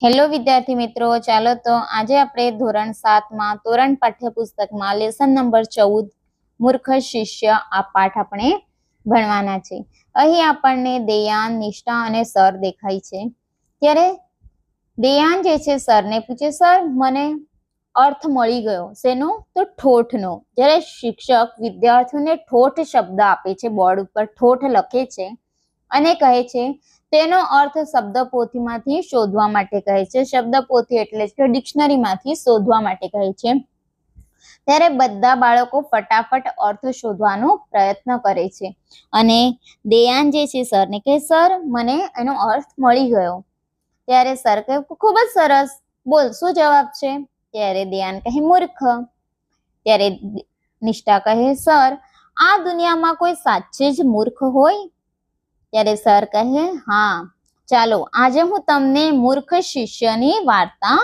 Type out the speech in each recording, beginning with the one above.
Hello વિદ્યાર્થી મિત્રો, ચાલો તો આજે આપણે ધોરણ 7 માં તોરણ પાઠ્યપુસ્તકમાં લેસન નંબર 14 મૂર્ખ શિષ્ય આ પાઠ આપણે ભણવાના છે। અહીં આપણને દેયાન, નિષ્ઠા અને સર દેખાય છે। ત્યારે દેયાન જે છે સરને પૂછે, સર મને અર્થ મળી ગયો, શેનો? તો ઠોઠનો। જ્યારે શિક્ષક વિદ્યાર્થીઓને ઠોઠ શબ્દ આપે છે, બોર્ડ ઉપર ઠોઠ લખે છે અને કહે છે તેનો અર્થ શબ્દપોથીમાંથી શોધવા માટે કહે છે। શબ્દપોથી એટલે કે ડિક્શનરીમાંથી શોધવા માટે કહે છે। ત્યારે બધા બાળકો ફટાફટ અર્થ શોધવાનો પ્રયત્ન કરે છે અને દેયાન જે છે સરને કહે, સર મને એનો અર્થ મળી ગયો। ત્યારે સર કહે, ખૂબ જ સરસ, બોલ શું જવાબ છે? ત્યારે દેયાન કહે, મૂર્ખ। ત્યારે નિષ્ઠા કહે, સર આ દુનિયામાં કોઈ સાચે જ મૂર્ખ હોય? ત્યારે સર કહે, હા, ચાલો આજે હું તમને મૂર્ખ શિષ્યની વાર્તા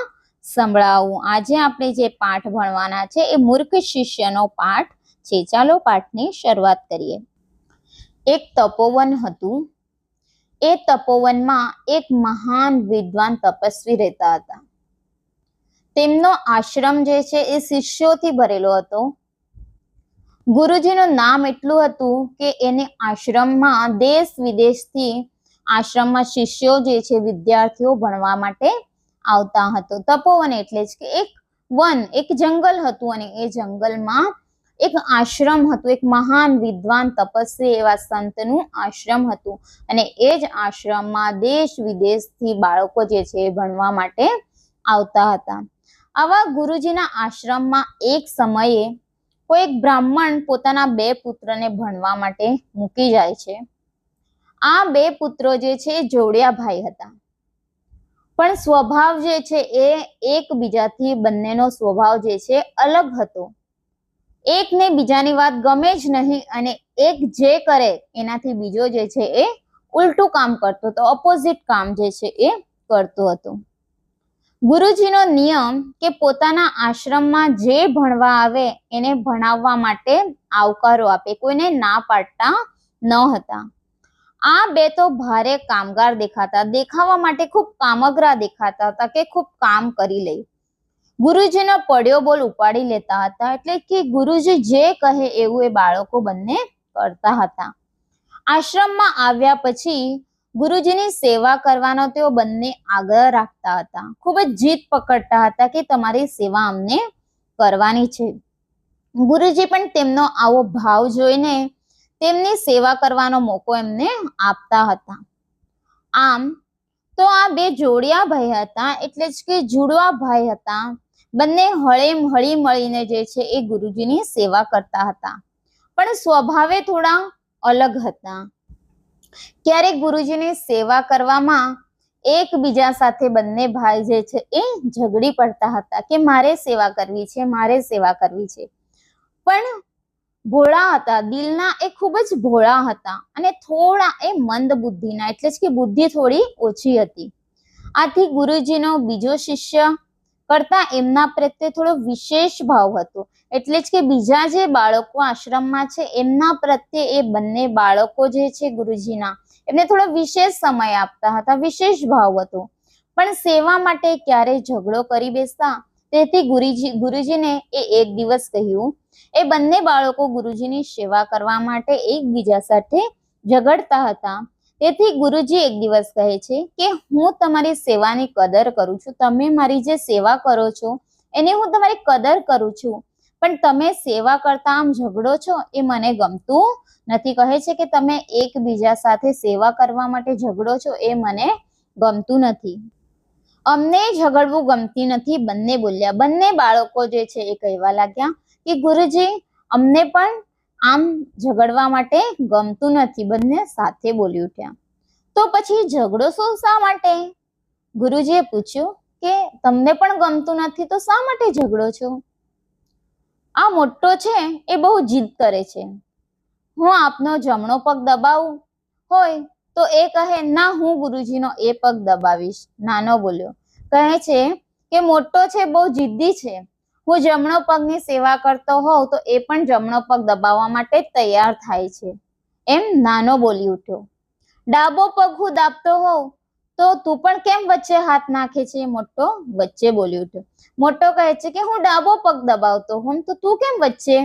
સંભળાવું। આજે આપણે જે પાઠ ભણવાના છે એ મૂર્ખ શિષ્યનો પાઠ છે। ચાલો પાઠની શરૂઆત કરીએ। એક તપોવન હતું। એ તપોવનમાં એક મહાન વિદ્વાન તપસ્વી રહેતા હતા। તેમનો આશ્રમ જે છે એ શિષ્યોથી ભરેલો હતો। ગુરુજીનું નામ એટલું હતું કે એને આશ્રમમાં દેશ વિદેશથી આશ્રમમાં શિષ્યો જે છે વિદ્યાર્થીઓ ભણવા માટે આવતા હતો। તપોવન એટલે જ કે એક વન, એક જંગલ હતું અને એ જંગલમાં એક આશ્રમ હતું, એક મહાન વિદ્વાન તપસ્વી એવા સંતનું આશ્રમ હતું અને એ જ આશ્રમમાં દેશ વિદેશથી બાળકો જે છે ભણવા માટે આવતા હતા। આવા ગુરુજીના આશ્રમમાં એક સમયે કોઈ એક બ્રાહ્મણ પોતાના 2 પુત્રને ભણવા માટે મૂકી જાય છે। આ 2 પુત્રો જે છે એ જોડિયા ભાઈ હતા, પણ સ્વભાવ જે છે એ એકબીજાથી બંનેનો સ્વભાવ જે છે અલગ હતો। એકને બીજાની વાત ગમે જ નહીં અને એક જે કરે એનાથી બીજો જે છે એ ઉલટું કામ કરતો હતો, ઓપોઝિટ કામ જે છે એ કરતો હતો। ગુરુજીનો નિયમ કે પોતાના આશ્રમમાં જે ભણવા આવે એને ભણાવવા માટે આવકારો આપે, કોઈને ના પાડતા ન હતા। આ 2 તો ભારે કામગાર દેખાતા, દેખાવા માટે ખૂબ કામગરા દેખાતા હતા કે ખૂબ કામ કરી લે, ગુરુજીનો પડ્યો બોલ ઉપાડી લેતા હતા, એટલે કે ગુરુજી જે કહે એવું એ બાળકો બંને કરતા હતા। આશ્રમમાં આવ્યા પછી ગુરુજીની સેવા કરવાનો તેઓ બંને આગ્રહ રાખતા હતા, ખૂબ જ જીદ પકડતા હતા કે તમારી સેવા અમને કરવાની છે। ગુરુજી પણ તેમનો આવો ભાવ જોઈને તેમની સેવા કરવાનો મોકો એમને આપતા હતા। આમ તો આ 2 જોડિયા ભાઈ હતા, એટલે જ કે જુડવા ભાઈ હતા। બંને હળી મળીને જે છે એ ગુરુજીની સેવા કરતા હતા, પણ સ્વભાવે થોડા અલગ હતા। ક્યારેક ગુરુજીની સેવા કરવામાં એકબીજા સાથે બંને ભાઈ જે છે એ ઝઘડી પડતા હતા કે મારે સેવા કરવી છે, મારે સેવા કરવી છે, પણ ભોળા હતા, દિલના એ ખૂબ જ ભોળા હતા અને થોડા એ મંદ બુદ્ધિના, એટલે જ કે બુદ્ધિ થોડી ઓછી હતી। આથી ગુરુજીનો બીજો શિષ્ય કરતા એમના પ્રત્યે થોડો વિશેષ ભાવ હતો, એટલે જ કે બીજા જે બાળકો આશ્રમમાં છે એમના પ્રત્યે એ બંને બાળકો જે છે ગુરુજીના એમને થોડો વિશેષ સમય આપતા હતા, વિશેષ ભાવ હતો, પણ સેવા માટે ક્યારેય ઝઘડો કરી બેસતા। તેથી ગુરુજીને એક દિવસ કહ્યું, એ બંને બાળકો ગુરુજીની સેવા કરવા માટે એકબીજા સાથે ઝઘડતા હતા। તેથી ગુરુજી એક દિવસ કહે છે કે હું તમારી સેવાની કદર કરું છું, તમે મારી જે સેવા કરો છો એની હું તમારી કદર કરું છું, પણ તમે સેવા કરતા આમ ઝઘડો છો એ મને ગમતું નથી। કહે છે કે તમે એકબીજા સાથે સેવા કરવા માટે ઝઘડો છો એ મને ગમતું નથી, અમને ઝઘડવું ગમતી નથી, બંને બોલ્યા। બંને બાળકો જે છે એ કહેવા લાગ્યા કે ગુરુજી અમને પણ આમ ઝઘડવા માટે ગમતું નથી, બંને સાથે બોલી ઉઠ્યા। તો પછી ઝઘડો શા માટે? ગુરુજીએ પૂછ્યું કે તમને પણ ગમતું નથી તો શા માટે ઝઘડો છો? આ મોટો છે એ બહુ જીદ કરે છે, હું આપનો જમણો પગ દબાવું હોય તો એ કહે ના, હું ગુરુજીનો એ પગ દબાવીશ। નાનો બોલ્યો, કહે છે કે મોટો છે, બહુ જિદ્દી છે, હું જમણો પગની સેવા કરતો હોઉં તો એ પણ જમણો પગ દબાવવા માટે તૈયાર થાય છે, એમ નાનો બોલી ઉઠ્યો। ડાબો પગ હું દાબતો હોઉં તો તું પણ કેમ વચ્ચે હાથ નાખે છે? મોટો વચ્ચે બોલી ઉઠ્યો. મોટો કહે છે કે હું ડાબો પગ દબાવતો હોમ તો તું કેમ વચ્ચે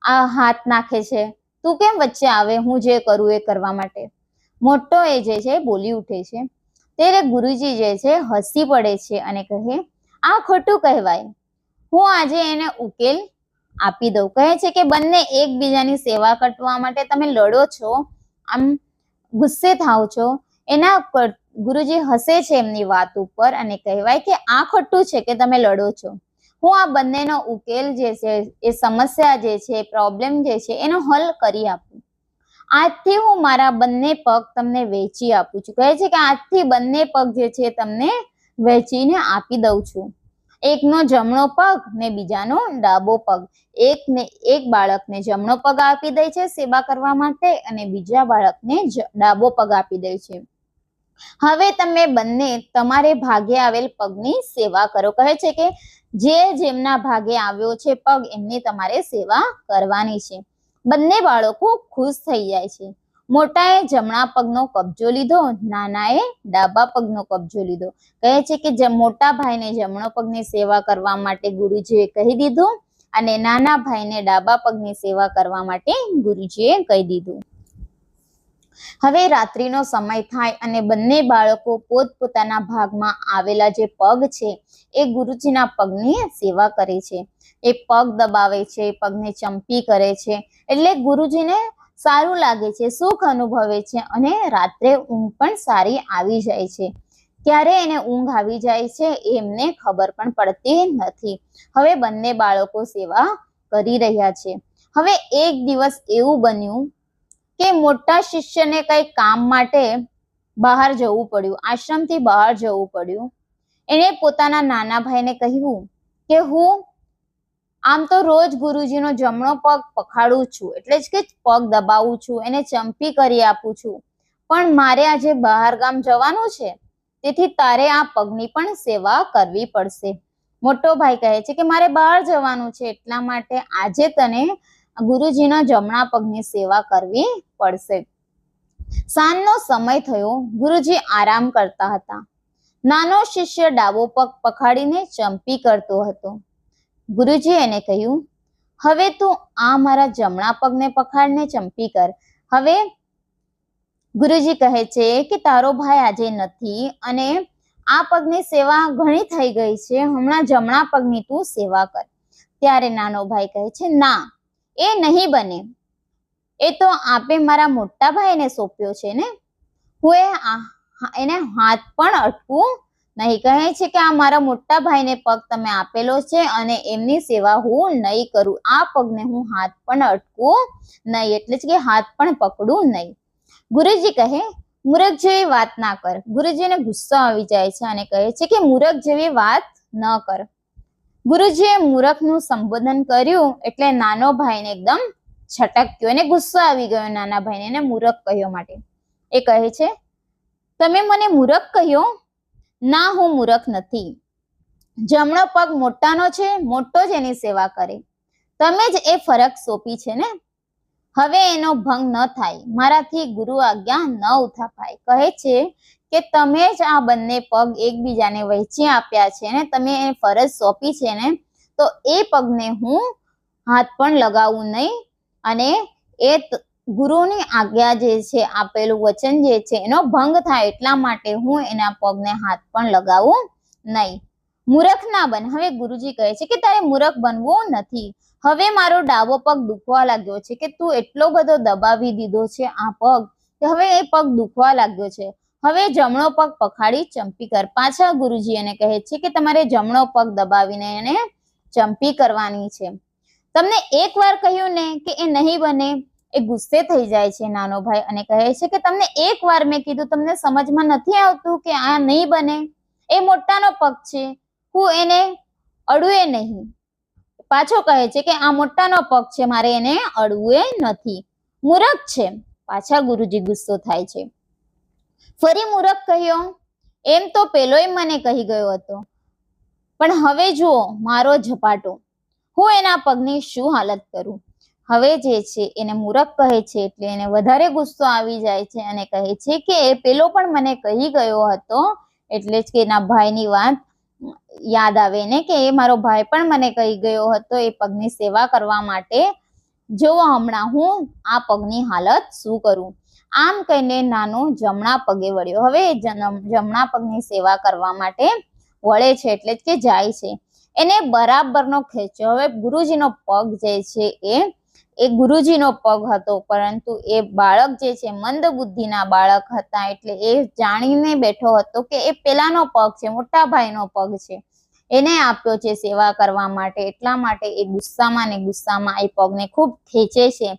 આ હાથ નાખે છે? તું કેમ વચ્ચે આવે હું જે કરું એ કરવા માટે? મોટો એ જે છે બોલી ઉઠે છે. ત્યારે ગુરુજી જે છે હસી પડે છે અને કહે, આ ખોટું કહેવાય, હું આજે એને ઉકેલ આપી દઉં. કહે છે કે બંને એકબીજાની સેવા કરવા માટે તમે લડો છો, આમ ગુસ્સે થાવ છો, એના પર ગુરુજી હસે છે એમની વાત ઉપર અને કહેવાય કે આ ખોટું છે કે તમે લડો છો. હું આ બંનેનો ઉકેલ જે છે, એ સમસ્યા જે છે, પ્રોબ્લેમ જે છે એનો હલ કરી આપું. આજથી હું મારા બંને પગ તમને વેચી આપું છું. કહે છે કે આજથી બંને પગ જે છે તમને વેચીને આપી દઉં છું. એકનો જમણો પગ ને બીજાનો ડાબો પગ. એક બાળકને જમણો પગ આપી દે છે સેવા કરવા માટે અને બીજા બાળકને ડાબો પગ આપી દે છે. હવે તમે બંને તમારે ભાગે આવેલ પગની સેવા કરો. કહે છે કે જેમના ભાગે આવ્યો છે પગ એમની તમારે સેવા કરવાની છે. બંને બાળકો ખુશ થઈ જાય છે. મોટાએ જમણા પગનો કબજો લીધો, નાનાએ ડાબા પગનો કબજો લીધો. કહે છે કે મોટા ભાઈને જમણો પગની સેવા કરવા માટે ગુરુજીએ કહી દીધું અને નાના ભાઈને ડાબા પગની સેવા કરવા માટે ગુરુજીએ કહી દીધું. હવે રાત્રિનો સમય થાય અને બંને બાળકો પોતપોતાના ભાગમાં આવેલા જે પગ છે એ ગુરુજીના પગની સેવા કરે છે. એ પગ દબાવે છે, પગને ચંપી કરે છે, એટલે ગુરુજીને સારું લાગે છે, સુખ અનુભવે છે અને રાત્રે ઊંઘ પણ સારી આવી જાય છે. ક્યારે એને ઊંઘ આવી જાય છે એમને ખબર પણ પડતી નથી. હવે બંને બાળકો સેવા કરી રહ્યા છે. હવે એક દિવસ એવું બન્યું કે મોટા શિષ્યને કઈ કામ માટે બહાર જવું પડ્યું, આશ્રમથી બહાર જવું પડ્યું. એને પોતાના નાના ભાઈને કહ્યું કે હું આમ તો રોજ ગુરુજીનો જમણો પગ પખાડું છું, એટલે જ કે પગ દબાવું છું, એને ચંપી કરી આપું છું, પણ મારે આજે બહાર ગામ જવાનું છે, તેથી તારે આ પગની પણ સેવા કરવી પડશે. મોટો ભાઈ કહે છે કે મારે બહાર જવાનું છે, એટલા માટે આજે તને ગુરુજીના જમણા પગની સેવા કરવી પડશે. સાંજનો સમય થયો. ગુરુજી આરામ કરતા હતા. નાનો શિષ્ય ડાબો પગ પખાડીને ચંપી કરતો હતો. ગુરુજી એને કહ્યું, હવે તું આ મારા જમણા પગને પખાડીને ચંપી કર. હવે ગુરુજી કહે છે કે તારો ભાઈ આજે નથી અને આ પગની સેવા ઘણી થઈ ગઈ છે, હમણાં જમણા પગની તું સેવા કર. ત્યારે નાનો ભાઈ કહે છે, ના, એ નહીં બને. એ તો આપે મારા મોટા ભાઈને સોંપ્યો છે ને, હું એને હાથ પણ અટકું નહીં. કહે છે કે આ મારા મોટા ભાઈને પગ તમે આપેલો છે અને એમની સેવા હું નહીં કરું. આ પગને હું હાથ પણ અટકું નહીં, એટલે જ કે હાથ પણ પકડું નહીં. ગુરુજી કહે, મૂર્ખ જેવી વાત ના કર. ગુરુજીને ગુસ્સો આવી જાય છે અને કહે છે કે મૂર્ખ જેવી વાત ન કર. ગુરુજીએ મૂર્ખનું સંબોધન કર્યું એટલે નાનો ભાઈને એકદમ છટક્યો, એને ગુસ્સો આવી ગયો નાના ભાઈને, એને મૂર્ખ કહ્યો માટે. એ કહે છે, તમે મને મૂર્ખ કહ્યો? ના, હું મૂર્ખ નથી. જમણો પગ મોટાનો છે, મોટો જ એની સેવા કરે. તમે જ એ ફરક સોંપી છે ને, હવે એનો ભંગ ન થાય, મારાથી ગુરુ આજ્ઞા ન ઉઠાપાય. કહે છે કે તમે જ આ બંને પગ એકબીજાને વહેંચી આપ્યા છે ને, તમે એ ફરજ સોંપી છે ને, તો એ પગને હું હાથ પણ લગાવું નહીં અને એ ગુરુની આજ્ઞા જે છે, આપેલું વચન જે છે એનો ભંગ થાય એટલા માટે હું એના પગને હાથ પણ લગાવું નહીં. મૂર્ખ ના બન. હવે ગુરુજી કહે છે કે તારે મૂર્ખ બનવું નથી. હવે મારો ડાબો પગ દુખવા લાગ્યો છે કે તું એટલો બધો દબાવી દીધો છે આ પગ કે હવે એ પગ દુખવા લાગ્યો છે. હવે જમણો પગ પખાડી ચંપી કર. પાછા ગુરુજી એને કહે છે કે તમારે જમણો પગ દબાવીને એને ચંપી કરવાની છે. તમને એક વાર કહ્યું ને કે એ નહીં બને. એ ગુસ્સે થઈ જાય છે નાનો ભાઈ અને કહે છે કે તમને એક વાર મેં કીધું, તમને સમજમાં નથી આવતું કે આ નહીં બને? એ મોટાનો પગ છે, હું એને અડુએ નહીં. પાછો કહે છે કે આ મોટાનો પગ છે, મારે એને અડવું નથી. મૂર્ખ છે. પાછા ગુરુજી ગુસ્સો થાય છે. ફરી મૂર્ખ કહ્યો. એમ તો પેલોય મને કહી ગયો હતો, પણ હવે જુઓ મારો ઝપાટો, હું એના પગની શું હાલત કરું. હવે જે છે એને મૂરખ કહે છે એટલે એને વધારે ગુસ્સો આવી જાય છે અને કહે છે કે પેલો પણ મને કહી ગયો હતો, એટલે જ કે એના ભાઈની વાત યાદ આવે ને કે એ મારો ભાઈ પણ મને કહી ગયો હતો એ પગની સેવા કરવા માટે, જો હમણાં હું આ પગની હાલત શું કરું. આમ કહીને નાનો જમણા પગે વળ્યો. હવે જમણા પગની સેવા કરવા માટે વળે છે એટલે જ કે જાય છે. એને બરાબરનો ખેંચ્યો. હવે ગુરુજીનો પગ જે છે એ ગુરુજીનો પગ હતો, પરંતુ એ બાળક જે છે મંદ બુદ્ધિના બાળક હતા, એટલે એ જાણીને બેઠો હતો કે એ પેલાનો પગ છે, મોટા ભાઈનો પગ છે, એને આપ્યો છે સેવા કરવા માટે. એટલા માટે એ ગુસ્સામાં ને ગુસ્સામાં એ પગને ખૂબ ખેંચે છે,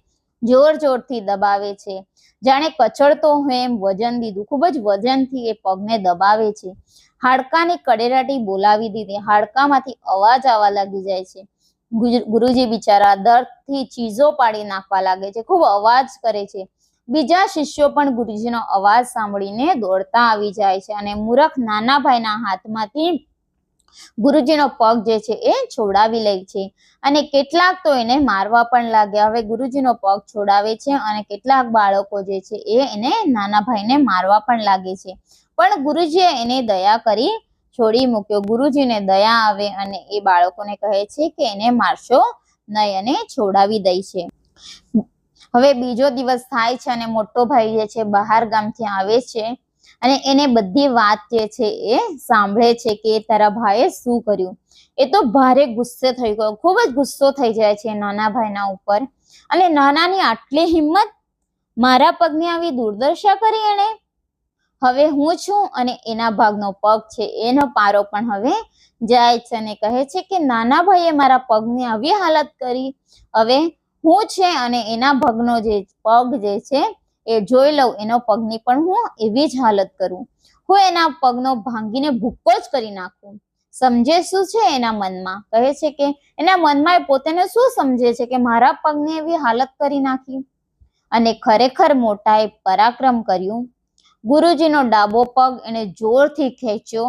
જોર જોરથી દબાવે છે, જાણે કચડતો હોય એમ વજન દીધું, ખૂબ જ વજનથી એ પગને દબાવે છે. હાડકાની કડેરાટી બોલાવી દીધી, હાડકામાંથી અવાજ આવવા લાગી જાય છે. ગુરુજી બિચારા દર્દથી ચીજો પાડી નાખવા લાગે છે, ખૂબ અવાજ કરે છે. બીજા શિષ્યો પણ ગુરુજીનો અવાજ સાંભળીને દોડતા આવી જાય છે અને મૂરખ નાના ભાઈના હાથમાંથી ગુરુજીનો પગ જે છે એ છોડાવી લે છે અને કેટલાક તો એને મારવા પણ લાગ્યા. હવે ગુરુજીનો પગ છોડાવે છે અને કેટલાક બાળકો જે છે એને નાના ભાઈને મારવા પણ લાગે છે, પણ ગુરુજીએ એને દયા કરી છોડી મૂક્યો. ગુરુજીને દયા આવે અને એ બાળકોને કહે છે કે એને મારશો નહીં અને છોડાવી દે છે. હવે બીજો દિવસ થાય છે અને મોટો ભાઈ જે છે બહાર ગામથી આવે છે અને એને બધી વાત જે છે એ સાંભળે છે કે તારા ભાઈએ શું કર્યું. એ તો ભારે ગુસ્સે થઈ ગયો, ખૂબ જ ગુસ્સો થઈ જાય છે નાના ભાઈના ઉપર. અને નાનાની આટલી હિંમત, મારા પગની આવી દુર્દશા કરી એને. હવે હું છું અને એના ભાગનો પગ છે એનો પારો પણ હવે જાય છે અને કહે છે કે નાના ભાઈએ મારા પગની આવી હાલત કરી, હવે હું છે અને એના ભાગનો જે પગ જે છે એ જોઈ લઉં, એનો પગની પણ હું એવી જ હાલત કરું, હું એના પગનો ભાંગીને ભૂક્કો જ કરી નાખું. સમજે શું છે એના મનમાં, કહે છે કે એના મનમાં એ પોતાને શું સમજે છે કે મારા પગની એવી હાલત કરી નાખી. અને ખરેખર મોટાએ પરાક્રમ કર્યું. ગુરુજીનો ડાબો પગ એને જોરથી ખેંચ્યો.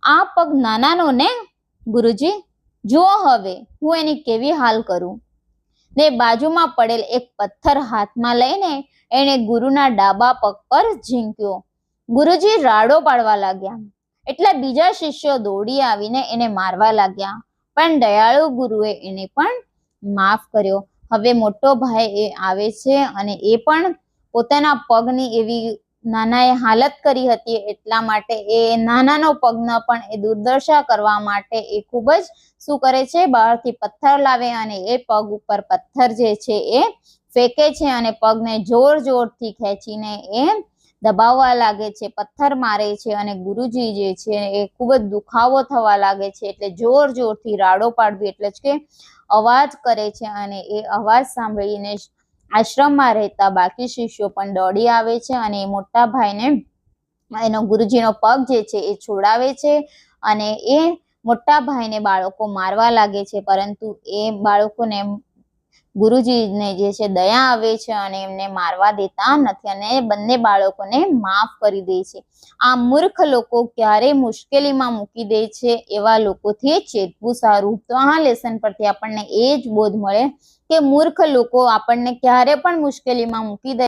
આ પગ નાનાનો ને ગુરુજી, જુઓ હવે હું એની કેવી હાલ કરું. ને બાજુમાં પડેલ એક પથ્થર હાથમાં લઈને એને ગુરુના ડાબા પગ પર ઝીંક્યો. ગુરુજી રાડો પાડવા લાગ્યા, એટલે બીજા શિષ્યો દોડી આવીને એને મારવા લાગ્યા, પણ દયાળુ ગુરુએ એને પણ માફ કર્યો. હવે મોટો ભાઈ એ આવે છે અને એ પણ પોતાના પગની એવી નાનાએ હાલત કરી હતી, એટલા માટે એ નાનાનો પગનો પણ એ દુર્દશા કરવા માટે એ ખૂબ જ શું કરે છે, બહારથી પથ્થર લાવે અને એ પગ ઉપર પથ્થર જે છે એ ફેંકે છે અને પગને જોર જોરથી ખેંચીને એ દબાવવા લાગે છે, પથ્થર મારે છે અને ગુરુજી જે છે એ ખૂબ જ દુખાવો થવા લાગે છે, એટલે જોર જોરથી રાડો પાડવી એટલે જ કે અવાજ કરે છે. અને એ અવાજ સાંભળીને આશ્રમમાં રહેતા બાકી શિષ્યો પણ દોડી આવે છે અને મોટા ભાઈને એનો ગુરુજીનો પગ જે છે એ છોડાવે છે અને એ મોટા ભાઈને બાળકો મારવા લાગે છે, પરંતુ એ બાળકોને ગુરુજીને જે છે દયા આવે છે અને એમને મારવા દેતા નથી અને બંને બાળકોને માફ કરી દે છે. આ મૂર્ખ લોકો ક્યારે મુશ્કેલીમાં મૂકી દે છે, એવા લોકોથી ચેતવું સારું. તો આ લેસન પરથી આપણને એ જ બોધ મળે કે મૂર્ખ લોકો આપણને ક્યારે પણ મુશ્કેલીમાં મૂકી દે